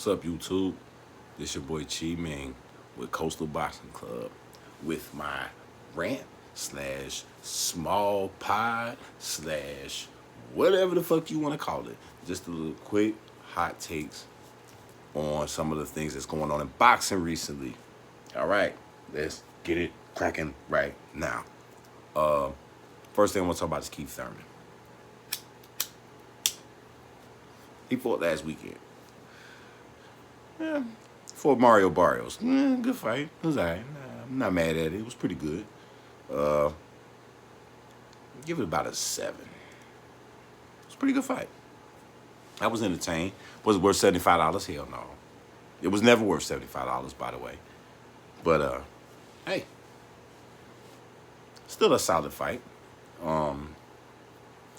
What's up, YouTube? This your boy Ming with Coastal Boxing Club with my rant slash small pod slash whatever the fuck you want to call it. Just a little quick hot takes on some of the things that's going on in boxing recently. All right, let's get it cracking right now. First thing I want to talk about is Keith Thurman. He fought last weekend. Yeah, for Mario Barrios. Good fight. It was all right. I'm not mad at it. It was pretty good. Give it about a 7. It was a pretty good fight. I was entertained. Was it worth $75? Hell no. It was never worth $75, by the way. But, hey. Still a solid fight.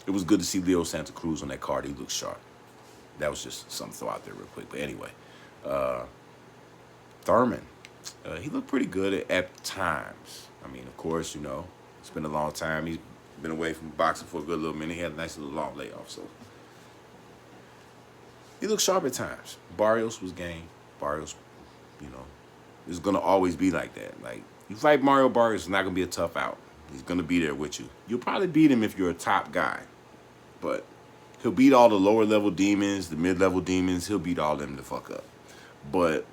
It was good to see Leo Santa Cruz on that card. He looked sharp. That was just something to throw out there real quick. But anyway. Thurman, he looked pretty good at times. I mean, of course, you know, it's been a long time. He's been away from boxing for a good little minute. He had a nice little long layoff, so he looked sharp at times. Barrios was game. Barrios, you know, is gonna always be like that. Like, you fight Mario Barrios, it's not gonna be a tough out. He's gonna be there with you. You'll probably beat him if you're a top guy, but he'll beat all the lower level demons, the mid level demons. He'll beat all them the fuck up. But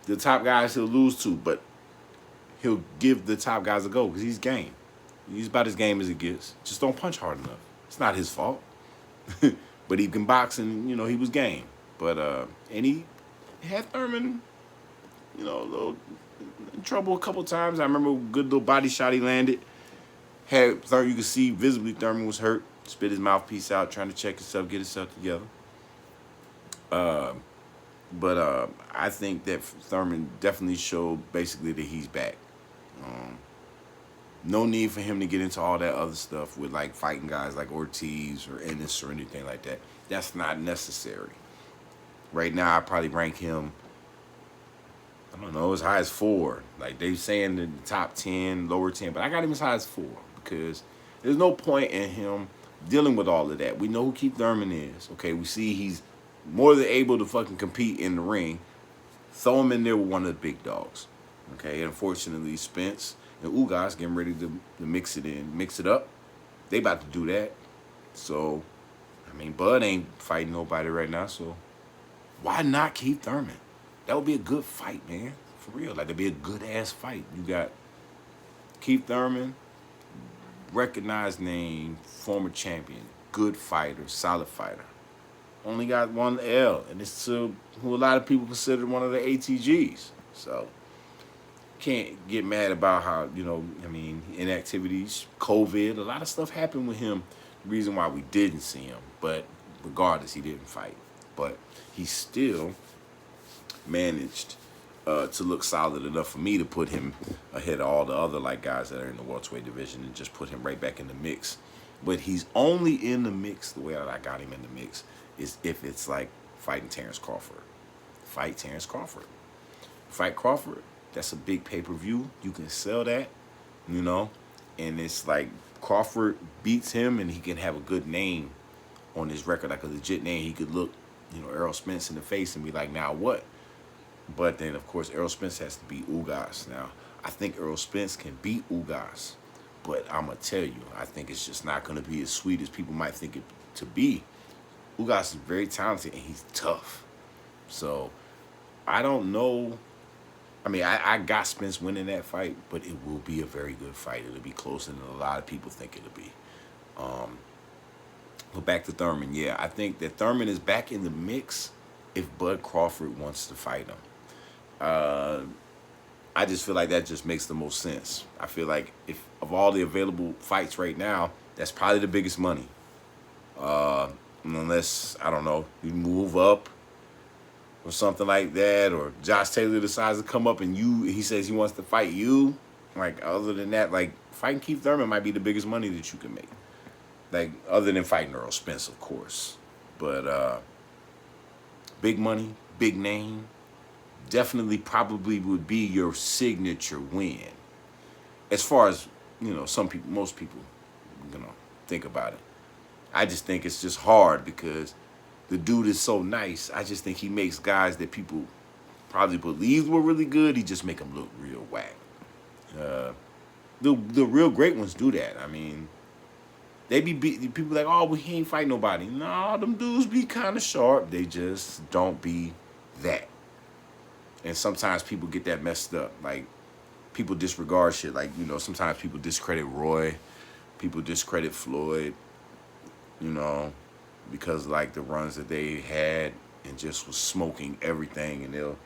the top guys he'll lose to, but he'll give the top guys a go because he's game. He's about as game as it gets. Just don't punch hard enough. It's not his fault. But he can box and, you know, he was game. But, and he had Thurman, you know, a little in trouble a couple times. I remember a good little body shot he landed. Had Thurman, you could see visibly Thurman was hurt. Spit his mouthpiece out, trying to check himself, get himself together. But I think that Thurman definitely showed basically that he's back. No need for him to get into all that other stuff with like fighting guys like Ortiz or Ennis or anything like that. That's not necessary. Right now, I probably rank him, I don't know, as high as 4. Like they saying in the top 10, lower 10, but I got him as high as 4 because there's no point in him dealing with all of that. We know who Keith Thurman is. Okay, we see he's more than able to fucking compete in the ring. Throw him in there with one of the big dogs. Okay, unfortunately, Spence and Ugas getting ready to mix it up. They about to do that. So, I mean, Bud ain't fighting nobody right now, so why not Keith Thurman? That would be a good fight, man. For real. Like, that'd be a good-ass fight. You got Keith Thurman, recognized name, former champion, good fighter, solid fighter. Only got one L, and it's who a lot of people consider one of the ATGs. So, can't get mad about how, you know, I mean, inactivities, COVID, a lot of stuff happened with him. The reason why we didn't see him, but regardless, he didn't fight. But he still managed to look solid enough for me to put him ahead of all the other like guys that are in the welterweight division and just put him right back in the mix. But he's only in the mix, the way that I got him in the mix, is if it's like fighting Terrence Crawford. Fight Terrence Crawford. Fight Crawford, that's a big pay-per-view. You can sell that, you know, and it's like Crawford beats him and he can have a good name on his record, like a legit name. He could look, you know, Errol Spence in the face and be like, now what? But then, of course, Errol Spence has to beat Ugas. Now, I think Errol Spence can beat Ugas, but I'm going to tell you, I think it's just not going to be as sweet as people might think it to be. Ugas is very talented and he's tough. So, I don't know. I mean, I got Spence winning that fight, but it will be a very good fight. It'll be closer than a lot of people think it'll be. But back to Thurman. Yeah, I think that Thurman is back in the mix if Bud Crawford wants to fight him. I just feel like that just makes the most sense. I feel like if of all the available fights right now, that's probably the biggest money. Unless, I don't know, you move up or something like that, or Josh Taylor decides to come up and he says he wants to fight you. Like, other than that, like, fighting Keith Thurman might be the biggest money that you can make. Like, other than fighting Errol Spence, of course. But, big money, big name, definitely probably would be your signature win. As far as, you know, most people, you know, think about it. I just think it's just hard because the dude is so nice. I just think he makes guys that people probably believed were really good. He just make them look real whack. Uh, the real great ones do that. I mean, they be people like, oh, well, he ain't fight nobody. No, them dudes be kind of sharp. They just don't be that. And sometimes people get that messed up. Like, people disregard shit. Like, you know, sometimes people discredit Roy. People discredit Floyd, you know, because, like, the runs that they had and just was smoking everything. And they'll,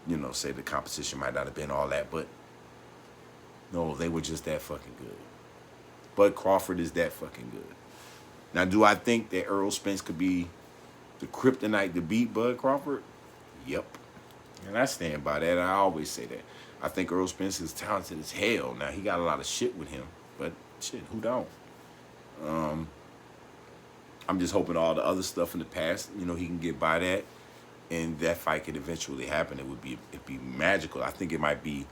you know, say the competition might not have been all that. But, no, they were just that fucking good. Bud Crawford is that fucking good. Now, do I think that Errol Spence could be the kryptonite to beat Bud Crawford? Yep. And I stand by that. I always say that. I think Errol Spence is talented as hell. Now, he got a lot of shit with him. But, shit, who don't? I'm just hoping all the other stuff in the past, you know, he can get by that. And that fight could eventually happen. It'd be magical. I think it might be,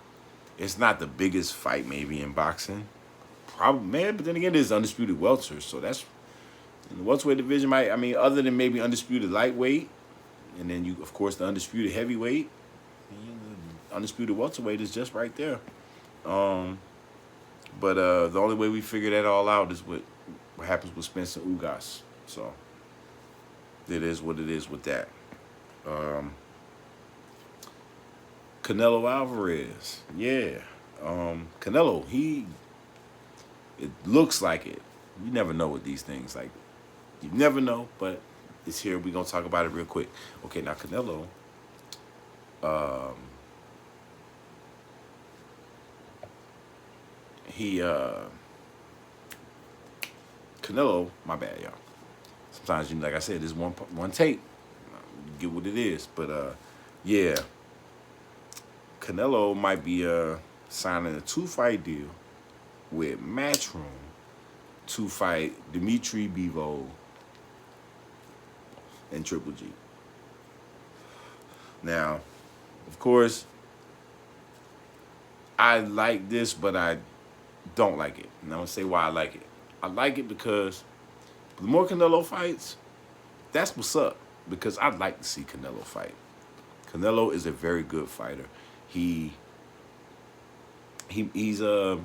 it's not the biggest fight maybe in boxing. Probably, man, but then again, there's undisputed welters, so that's in the welterweight division. Might, I mean, other than maybe undisputed lightweight, and then you, of course, the undisputed heavyweight, the undisputed welterweight is just right there. But the only way we figure that all out is what happens with Spence and Ugas. So it is what it is with that. Canelo Alvarez, yeah. Canelo, it looks like it. You never know with these things. Like, you never know, but it's here. We're going to talk about it real quick. Okay, now Canelo, Canelo, my bad, y'all. Sometimes, you know, like I said, this one tape. You get what it is. But, yeah. Canelo might be signing a 2-fight deal with Matchroom to fight Dimitri Bivol and Triple G. Now, of course, I like this, but I don't like it. And I'm going to say why I like it. I like it because the more Canelo fights, that's what's up. Because I'd like to see Canelo fight. Canelo is a very good fighter. He's the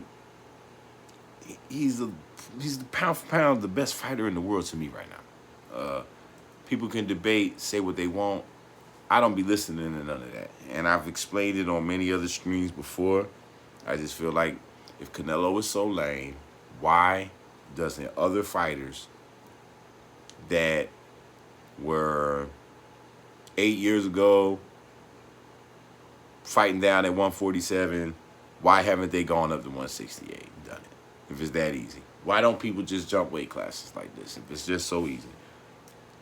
pound for pound the best fighter in the world to me right now. People can debate, say what they want. I don't be listening to none of that. And I've explained it on many other screens before. I just feel like if Canelo is so lame, why doesn't other fighters that were 8 years ago fighting down at 147, why haven't they gone up to 168 and done it? If it's that easy. Why don't people just jump weight classes like this? If it's just so easy.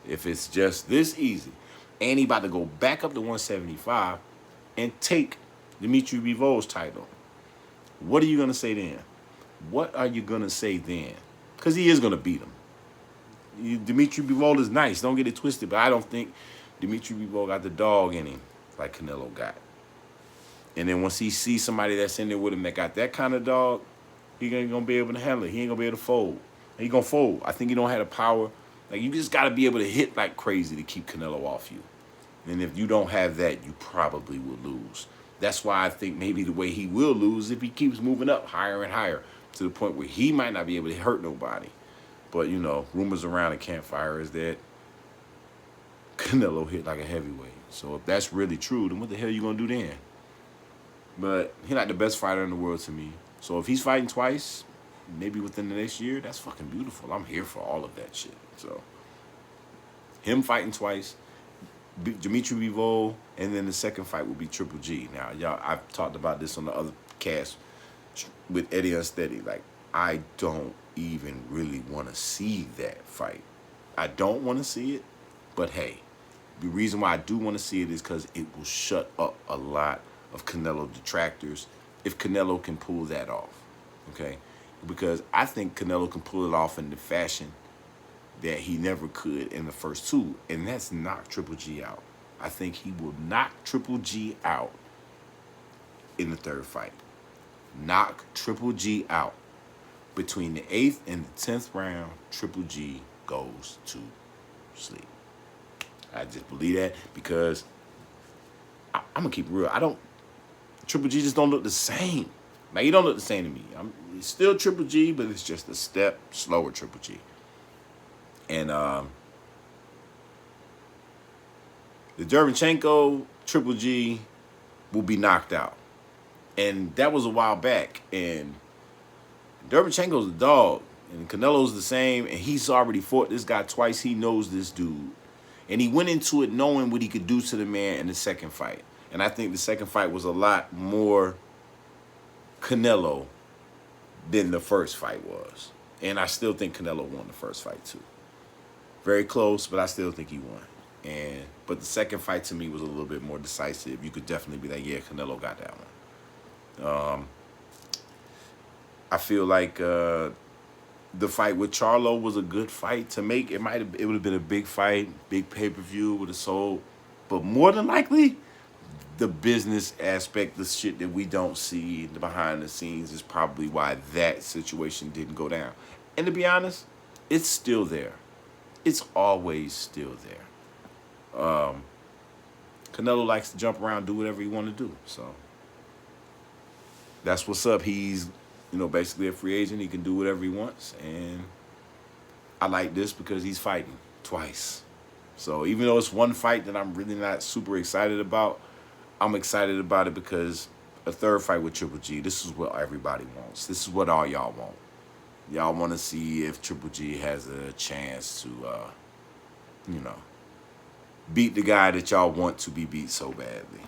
If it's just this easy. And he about to go back up to 175 and take Dimitri Bivol's title. What are you going to say then? What are you going to say then? Because he is going to beat him. Dimitri Bivol is nice. Don't get it twisted. But I don't think Dimitri Bivol got the dog in him like Canelo got. And then once he sees somebody that's in there with him that got that kind of dog, he ain't going to be able to handle it. He ain't going to be able to fold. He going to fold. I think he don't have the power. Like, you just got to be able to hit like crazy to keep Canelo off you. And if you don't have that, you probably will lose. That's why I think maybe the way he will lose is if he keeps moving up higher and higher to the point where he might not be able to hurt nobody. But, you know, rumors around the campfire is that Canelo hit like a heavyweight. So if that's really true, then what the hell you going to do then? But he's not the best fighter in the world to me. So if he's fighting twice, maybe within the next year, that's fucking beautiful. I'm here for all of that shit. So him fighting twice, Dimitri Bivol, and then the second fight will be Triple G. Now, y'all, I've talked about this on the other cast with Eddie Unsteady. Like, I don't even really want to see that fight. I don't want to see it, but hey, the reason why I do want to see it is because it will shut up a lot of Canelo detractors if Canelo can pull that off, okay? Because I think Canelo can pull it off in the fashion that he never could in the first two, and that's knock Triple G out. I think he will knock Triple G out in the third fight. Knock Triple G out. Between the 8th and the 10th round, Triple G goes to sleep. I just believe that because I'm gonna keep it real. Triple G just don't look the same. Like, he don't look the same to me. He's still Triple G, but it's just a step slower Triple G. And the Derevyanchenko Triple G will be knocked out. And that was a while back. And Derevyanchenko's a dog. And Canelo's the same. And he's already fought this guy twice. He knows this dude. And he went into it knowing what he could do to the man in the second fight. And I think the second fight was a lot more Canelo than the first fight was. And I still think Canelo won the first fight too. Very close, but I still think he won. But the second fight to me was a little bit more decisive. You could definitely be like, yeah, Canelo got that one. I feel like the fight with Charlo was a good fight to make. It would have been a big fight, big pay-per-view, would have sold. But more than likely, the business aspect, the shit that we don't see behind the scenes, is probably why that situation didn't go down. And to be honest, it's still there. It's always still there. Canelo likes to jump around, do whatever he want to do. So that's what's up. He's, basically a free agent. He can do whatever he wants. And I like this because he's fighting twice. So even though it's one fight that I'm really not super excited about, I'm excited about it because a third fight with Triple G, this is what everybody wants. This is what all y'all want. Y'all want to see if Triple G has a chance to, beat the guy that y'all want to be beat so badly.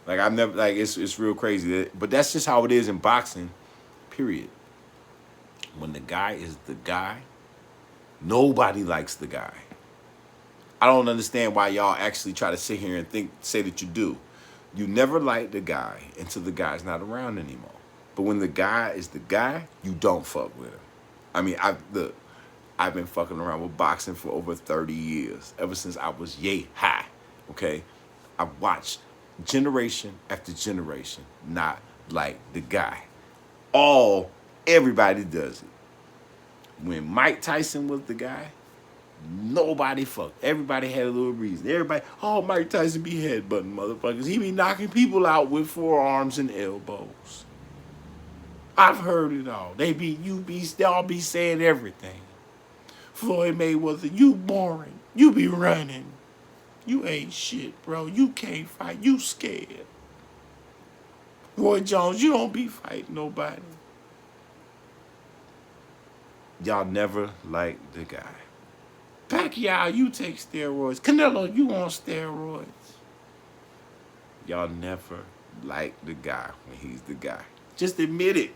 It's real crazy. But that's just how it is in boxing, period. When the guy is the guy, nobody likes the guy. I don't understand why y'all actually try to sit here and say that you do. You never like the guy until the guy's not around anymore. But when the guy is the guy, you don't fuck with him. I mean, I've been fucking around with boxing for over 30 years, ever since I was yay high, okay? I've watched generation after generation not like the guy. Everybody does it. When Mike Tyson was the guy, nobody fucked. Everybody had a little reason. Everybody, Mike Tyson be headbutting motherfuckers. He be knocking people out with forearms and elbows. I've heard it all. They all be saying everything. Floyd Mayweather, you boring. You be running. You ain't shit, bro. You can't fight. You scared. Roy Jones, you don't be fighting nobody. Y'all never liked the guy. Pacquiao, you take steroids. Canelo, you on steroids. Y'all never liked the guy when he's the guy. Just admit it.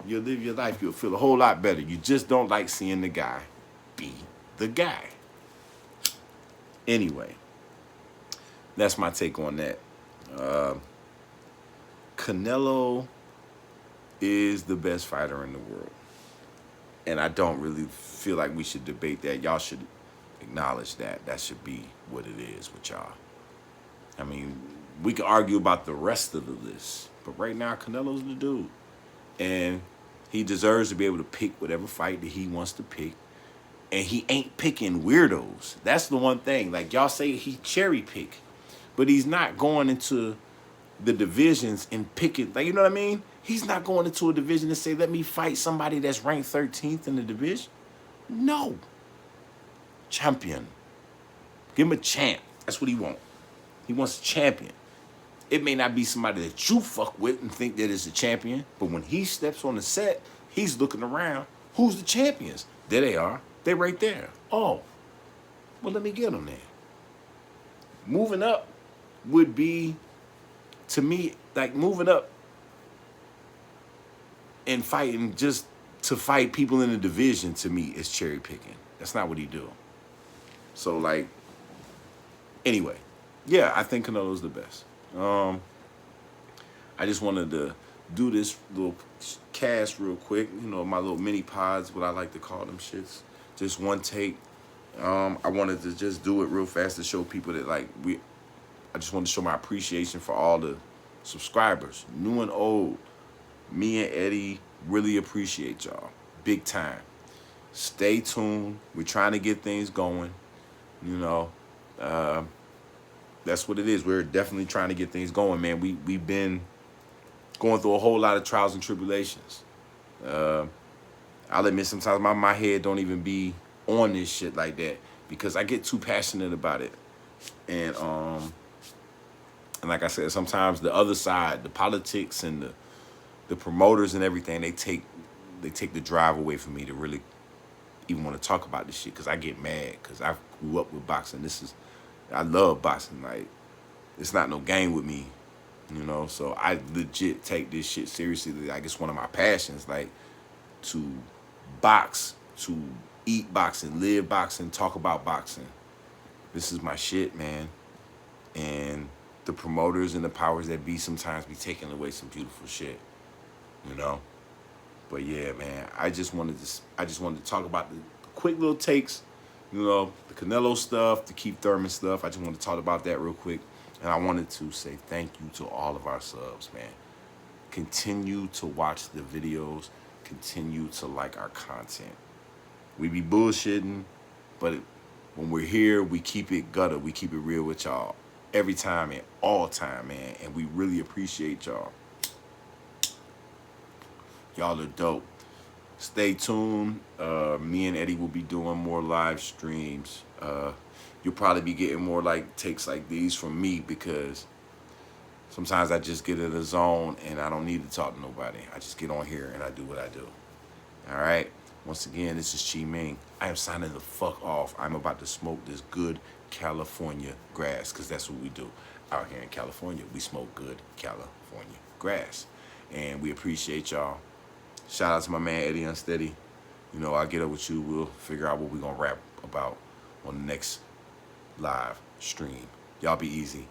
You'll live your life. You'll feel a whole lot better. You just don't like seeing the guy be the guy. Anyway, that's my take on that. Canelo is the best fighter in the world. And I don't really feel like we should debate that. Y'all should acknowledge that. That should be what it is with y'all. I mean, we can argue about the rest of the list, but right now, Canelo's the dude. And he deserves to be able to pick whatever fight that he wants to pick. And he ain't picking weirdos. That's the one thing. Like, y'all say he cherry pick, but he's not going into the divisions and picking, like, you know what I mean? He's not going into a division and say, let me fight somebody that's ranked 13th in the division. No. Champion. Give him a champ. That's what he wants. He wants a champion. It may not be somebody that you fuck with and think that is a champion, but when he steps on the set, he's looking around. Who's the champions? There they are. They're right there. Oh, well, let me get them there. Moving up would be, to me, like moving up and fighting just to fight people in the division, to me, is cherry picking. That's not what he do. So, like, anyway, yeah, I think Canelo's the best. I just wanted to do this little cast real quick. You know, my little mini pods, what I like to call them shits. Just one take. I wanted to just do it real fast to show people that, like, I just wanted to show my appreciation for all the subscribers, new and old. Me and Eddie really appreciate y'all. Big time. Stay tuned. We're trying to get things going. You know, That's what it is. We're definitely trying to get things going, man. We've been going through a whole lot of trials and tribulations. I'll admit sometimes my head don't even be on this shit like that because I get too passionate about it. And like I said, sometimes the other side, the politics and the promoters and everything, they take the drive away from me to really even want to talk about this shit because I get mad because I grew up with boxing. I love boxing. Like, it's not no game with me, you know. So I legit take this shit seriously. Like, it's one of my passions. Like, to box, to eat boxing, live boxing, talk about boxing. This is my shit, man. And the promoters and the powers that be sometimes be taking away some beautiful shit, you know. But yeah, man, I just wanted to talk about the quick little takes, you know, the Canelo stuff, the Keith Thurman stuff. I just want to talk about that real quick. And I wanted to say thank you to all of our subs, man. Continue to watch the videos. Continue to like our content. We be bullshitting, but when we're here, we keep it gutter. We keep it real with y'all every time and all time, man. And we really appreciate y'all. Y'all are dope. Stay tuned. Me and Eddie will be doing more live streams. You'll probably be getting more like takes like these from me because sometimes I just get in the zone and I don't need to talk to nobody. I just get on here and I do what I do. All right. Once again, this is Ming. I am signing the fuck off. I'm about to smoke this good California grass because that's what we do out here in California. We smoke good California grass, and we appreciate y'all. Shout out to my man Eddie Unsteady. You know, I'll get up with you. We'll figure out what we're gonna rap about on the next live stream. Y'all be easy.